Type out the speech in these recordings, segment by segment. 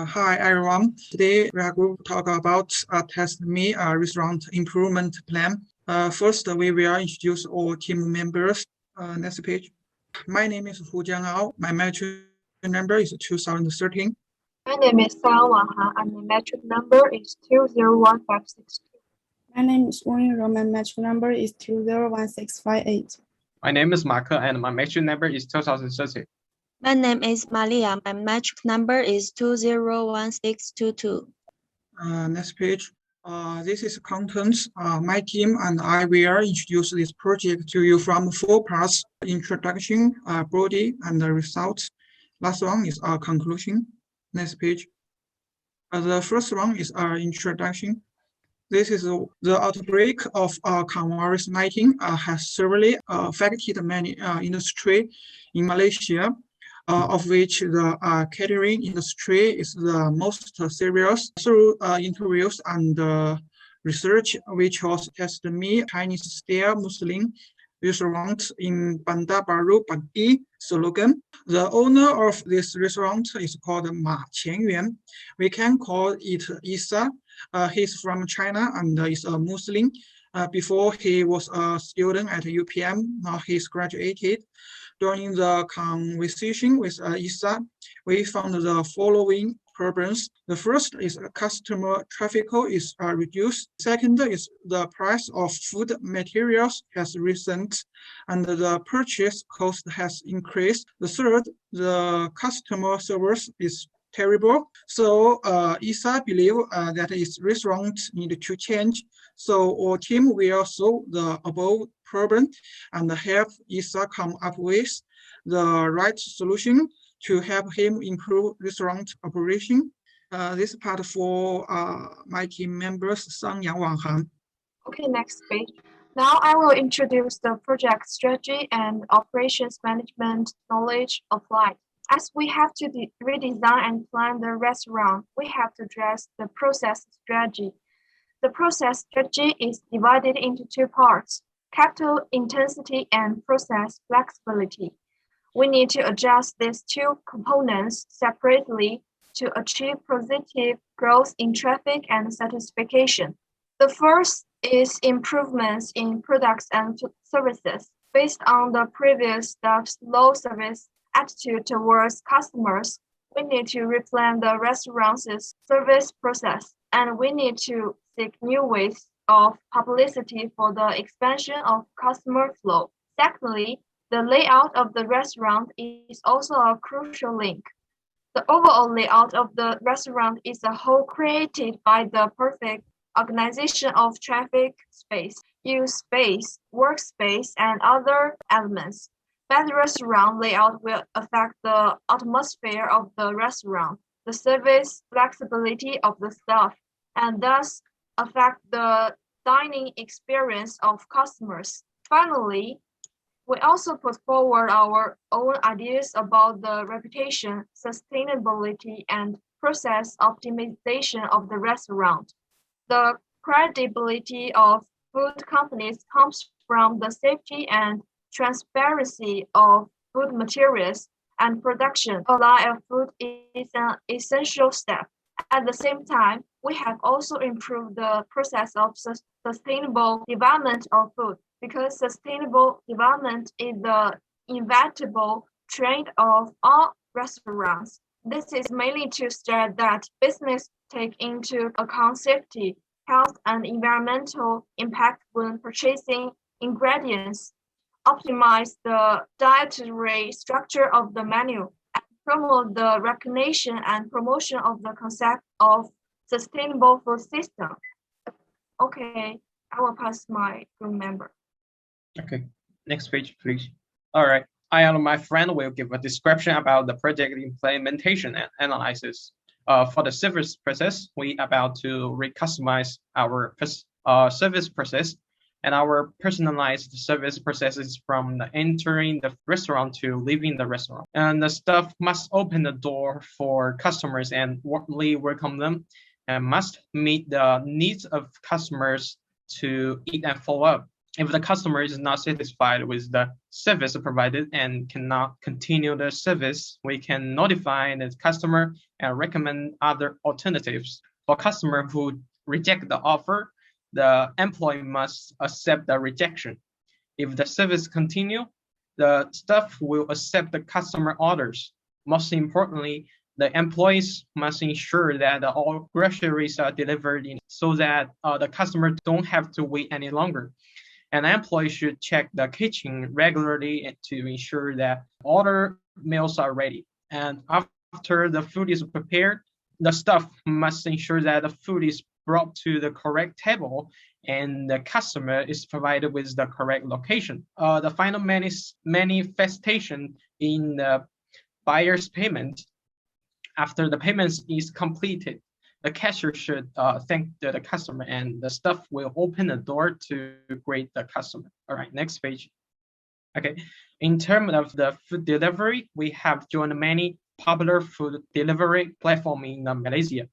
Hi everyone. Today we are going to talk about Test Me restaurant improvement plan. First, we will introduce all team members. Next page. My name is Hu Jiangao. My metric number is 2013. My name is Sang Wanghan and my metric number is 201562. My name is Wang Yuro. My metric number is 201658. My name is Mark and my metric number is 2030. My name is Malia. My metric number is 201622. Next page. This is contents. My team and I will introduce this project to you from 4 parts: introduction, body, and the results. Last one is our conclusion. Next page. The first one is our introduction. This is the outbreak of COVID-19 has severely affected many industry in Malaysia, of which the catering industry is the most serious. Through interviews and research, which was tested me Chinese-style Muslim restaurant in Bandar Baru, Padi slogan. The owner of this restaurant is called Ma Qianyuan. We can call it Isa. He's from China and is a Muslim. Before he was a student at UPM, now he's graduated. During the conversation with Isa, we found the following problems. The first is customer traffic is reduced. Second is the price of food materials has risen and the purchase cost has increased. The third, the customer service is terrible. So Isa believe that his restaurant need to change. So our team will solve the above problem and help Isa come up with the right solution to help him improve restaurant operation. This part for my team members, Sang Yang Wanghan. Okay, next page. Now I will introduce the project strategy and operations management knowledge applied. As we have to redesign and plan the restaurant, we have to address the process strategy. The process strategy is divided into 2 parts: capital intensity and process flexibility. We need to adjust these 2 components separately to achieve positive growth in traffic and satisfaction. The first is improvements in products and services. Based on the previous staff's low service attitude towards customers, we need to replan the restaurant's service process, and we need to seek new ways of publicity for the expansion of customer flow. Secondly, the layout of the restaurant is also a crucial link. The overall layout of the restaurant is a whole created by the perfect organization of traffic space, use space, workspace, and other elements. Bad restaurant layout will affect the atmosphere of the restaurant, the service flexibility of the staff, and thus affect the dining experience of customers. Finally, we also put forward our own ideas about the reputation, sustainability, and process optimization of the restaurant. The credibility of food companies comes from the safety and transparency of food materials and production. A line of food is an essential step. At the same time, we have also improved the process of sustainable development of food, because sustainable development is the inevitable trend of all restaurants. This is mainly to stress that business take into account safety, health, and environmental impact when purchasing ingredients, optimize the dietary structure of the menu, and promote the recognition and promotion of the concept of sustainable food system. Okay, I will pass my group member. Okay, next page, please. All right, I and my friend will give a description about the project implementation and analysis. For the service process, we about to recustomize our service process and our personalized service processes from entering the restaurant to leaving the restaurant. And the staff must open the door for customers and warmly welcome them, and must meet the needs of customers to eat and follow up. If the customer is not satisfied with the service provided and cannot continue the service, we can notify the customer and recommend other alternatives. For customers who reject the offer, the employee must accept the rejection. If the service continue, the staff will accept the customer orders. Most importantly, the employees must ensure that all groceries are delivered so that the customer don't have to wait any longer. An employee should check the kitchen regularly to ensure that all the meals are ready. And after the food is prepared, the staff must ensure that the food is brought to the correct table and the customer is provided with the correct location. The final manifestation in the buyer's payment. After the payment is completed, the cashier should thank the customer and the staff will open the door to greet the customer. All right, next page. Okay, in terms of the food delivery, we have joined many popular food delivery platforms in Malaysia.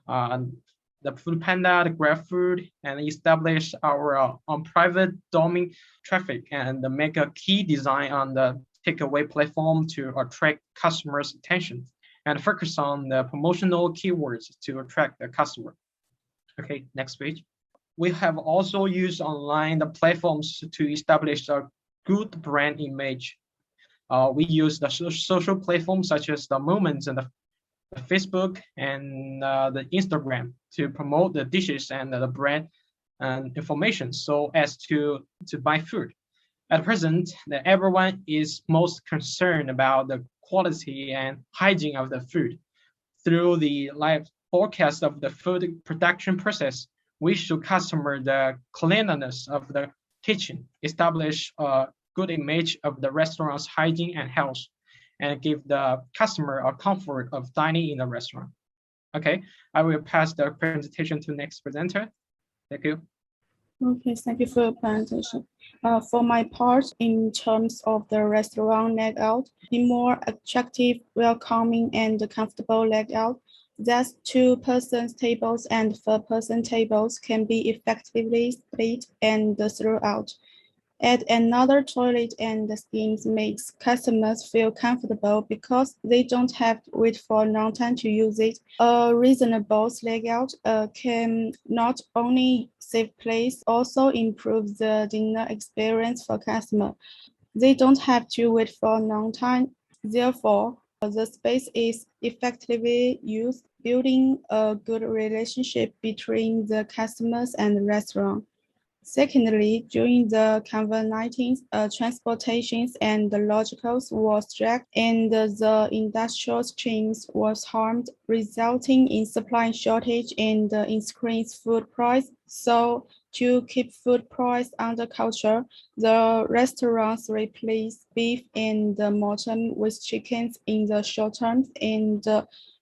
The Food Panda, the GrabFood, and establish our private domain traffic and make a key design on the takeaway platform to attract customers' attention and focus on the promotional keywords to attract the customer. Okay, next page. We have also used online the platforms to establish a good brand image. We use the social platforms such as the Moments and the Facebook and the Instagram to promote the dishes and the brand information so as to buy food. At present, everyone is most concerned about the quality and hygiene of the food. Through the live forecast of the food production process, we show customer the cleanliness of the kitchen, establish a good image of the restaurant's hygiene and health, and give the customer a comfort of dining in the restaurant. Okay, I will pass the presentation to next presenter. Thank you. Okay, thank you for your presentation. For my part, in terms of the restaurant layout, the more attractive, welcoming, and comfortable layout, that 2-person tables and 4-person tables can be effectively split and throughout. Add another toilet and the schemes makes customers feel comfortable because they don't have to wait for a long time to use it. A reasonable layout can not only save place, also improve the dinner experience for customers. They don't have to wait for a long time. Therefore, the space is effectively used, building a good relationship between the customers and the restaurant. Secondly, during the COVID-19, transportations and the logicals was dragged and the industrial chains was harmed, resulting in supply shortage and increased food price. So to keep food price under control, the restaurants replaced beef and mutton with chickens in the short term and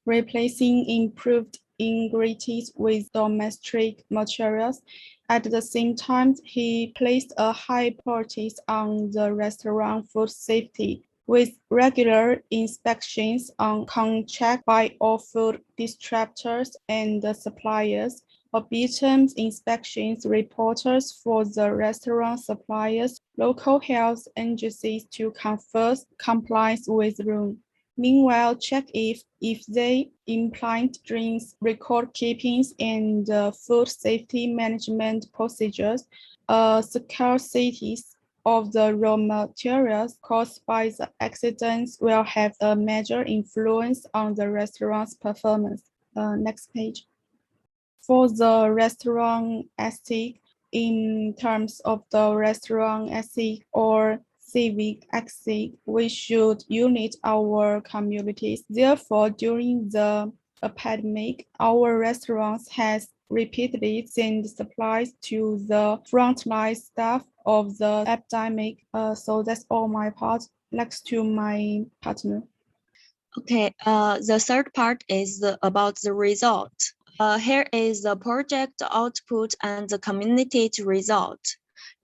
replacing improved ingredients with domestic materials. At the same time, he placed a high priority on the restaurant food safety, with regular inspections on contract by all food distributors and the suppliers, obedient inspections reporters for the restaurant suppliers, local health agencies to confirm compliance with rules. Meanwhile, check if they implement drinks, record keepings, and food safety management procedures. Scarcity of the raw materials caused by the accidents will have a major influence on the restaurant's performance. Next page. For the restaurant ethic, in terms of the restaurant ethic or civic ethic, we should unite our communities. Therefore, during the pandemic, our restaurants has repeatedly sent supplies to the frontline staff of the epidemic. So that's all my part. Next to my partner. Okay, the third part is about the result. Here is the project output and the community result.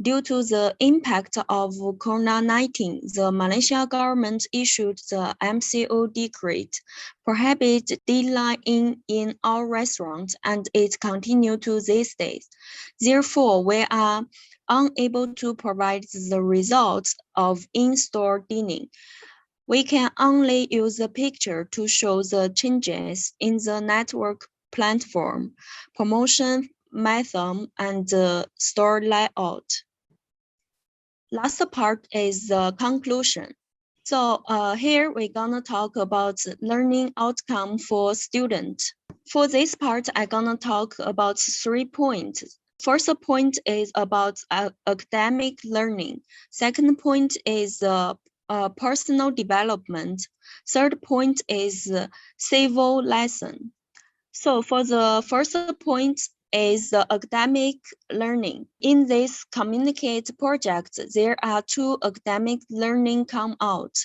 Due to the impact of COVID-19, the Malaysia government issued the MCO decree, prohibit dine-in in all restaurants, and it continues to these days. Therefore, we are unable to provide the results of in-store dining. We can only use a picture to show the changes in the network platform, promotion method, and the store layout. Last part is the conclusion. So here we're gonna talk about learning outcome for students. For this part, I'm gonna talk about 3 points. First point is about academic learning. Second point is personal development. Third point is civil lesson. So for the first point is the academic learning. In this communicate project, there are 2 academic learning come out.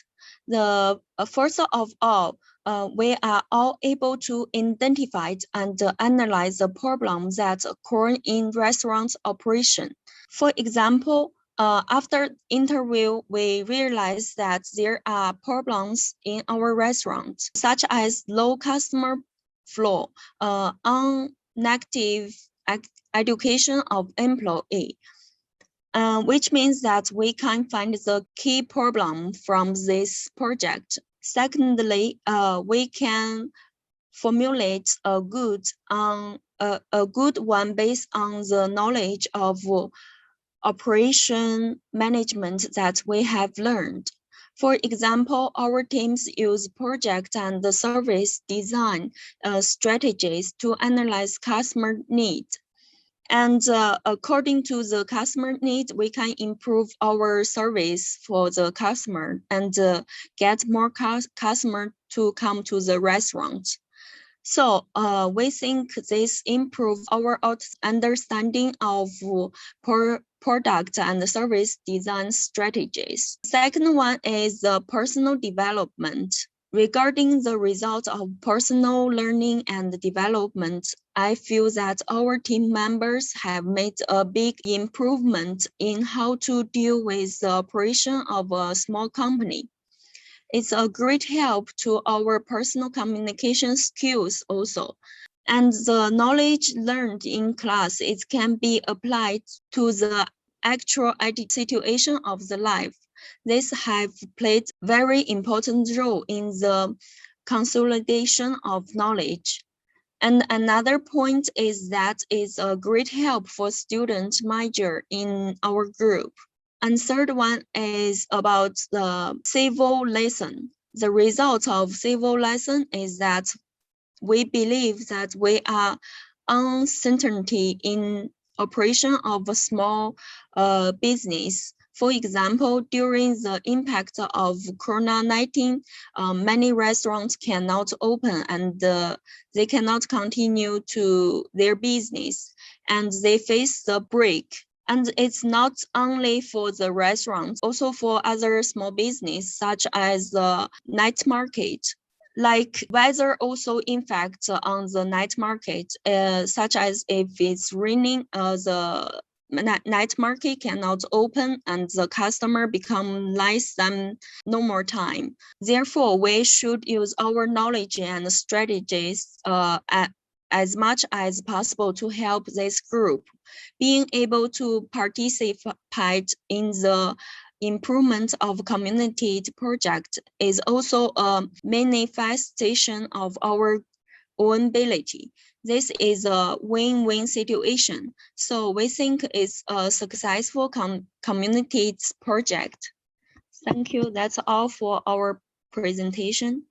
The first of all, we are all able to identify and analyze the problems that occur in restaurant operation. For example, after interview, we realize that there are problems in our restaurant, such as low customer flow, negative education of employee, which means that we can find the key problem from this project. Secondly, we can formulate a good one based on the knowledge of operation management that we have learned. For example, our teams use project and the service design strategies to analyze customer needs. And according to the customer need, we can improve our service for the customer and get more customer to come to the restaurant. So we think this improves our understanding of product and service design strategies. Second one is the personal development. Regarding the result of personal learning and development, I feel that our team members have made a big improvement in how to deal with the operation of a small company. It's a great help to our personal communication skills also. And the knowledge learned in class, it can be applied to the actual situation of the life. This have played very important role in the consolidation of knowledge. And another point is that it's a great help for student major in our group. And third one is about the civil lesson. The result of civil lesson is that we believe that we are uncertainty in operation of a small business. For example, during the impact of COVID-19, many restaurants cannot open and they cannot continue to their business and they face the break. And it's not only for the restaurants, also for other small business such as the night market. Like weather also impacts on the night market, such as if it's raining, the night market cannot open and the customer become less than normal time. Therefore, we should use our knowledge and strategies as much as possible to help this group. Being able to participate in the improvement of community project is also a manifestation of our own ability. This is a win-win situation. So we think it's a successful community project. Thank you. That's all for our presentation.